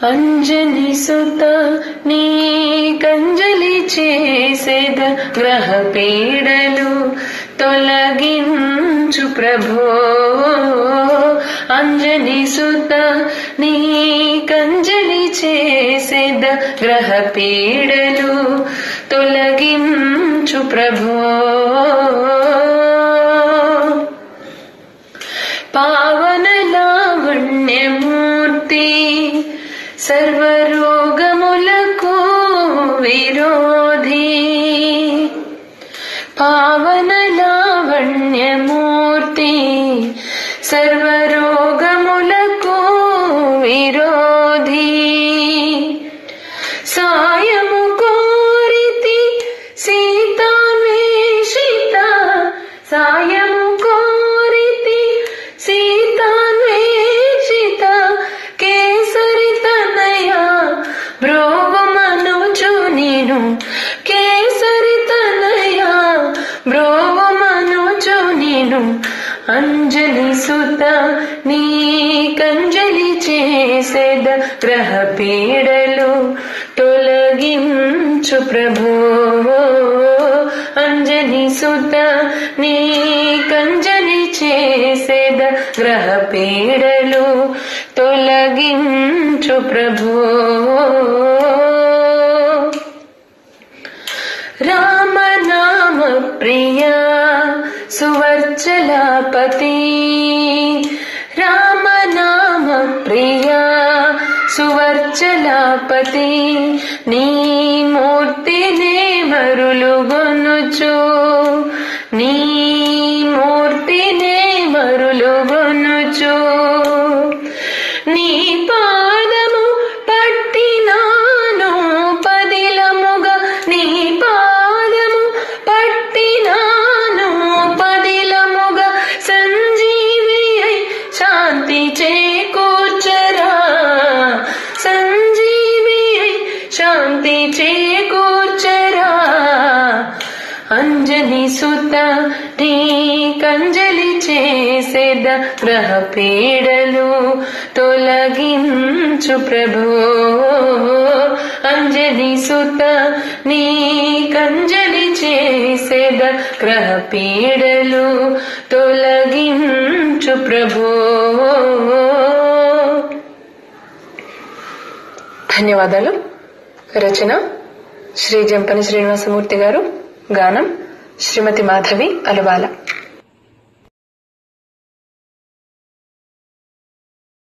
అంజని సుత నీ కంజలి చేసేద గ్రహ పీడలు తొలగించు ప్రభో. అంజని సుత నీ కంజలి చేసేద గ్రహ పీడలు తొలగించు ప్రభో. పావన లావణ్యమూర్తి సర్వరోగములకు విరోధి. పావన లావణ్యమూర్తి సర్వరోగములకు విరోధి. సాయము కోరితి సీతాన్వేషిత, సాయము కోరితి సీతాన్వేషిత, కేసరి తనయ బ్రోవమనుచు నేను, కేసరి తనయ బ్రోవమనుచు నేను. అంజలి సుత నీ కంజలి చేసేద గ్రహ పీడలు తొలగించు ప్రభో. అంజలి సుత నీ కంజలి చేసేద గ్రహ పీడలు తొలగించు ప్రభో. రామనామ ప్రియ సువర్చలాపతి, రామనామ ప్రియ సువర్చలాపతి, నీ మూర్తినే మరులుగొనుచు, నీ మూర్తినే మరులుగొనుచు. నీ పాదము పట్టినాను పదిలముగా, నీ పాదము పట్టినాను పదిలముగా, సంజీవి అయి శాంతి చేకూర్చరా, సంజీవి అయి శాంతి చేకూర్చరా. అంజని సుత నీ కంజలి చేసేద గ్రహ పీడలు తొలగించు ప్రభో. అంజని సుత నీ కంజలి చేసేద గ్రహ పీడలు తొలగించు ప్రభో. ధన్యవాదాలు. రచన శ్రీ జంపని శ్రీనివాసమూర్తి గారు. గానం శ్రీమతి మాధవి అలువాల.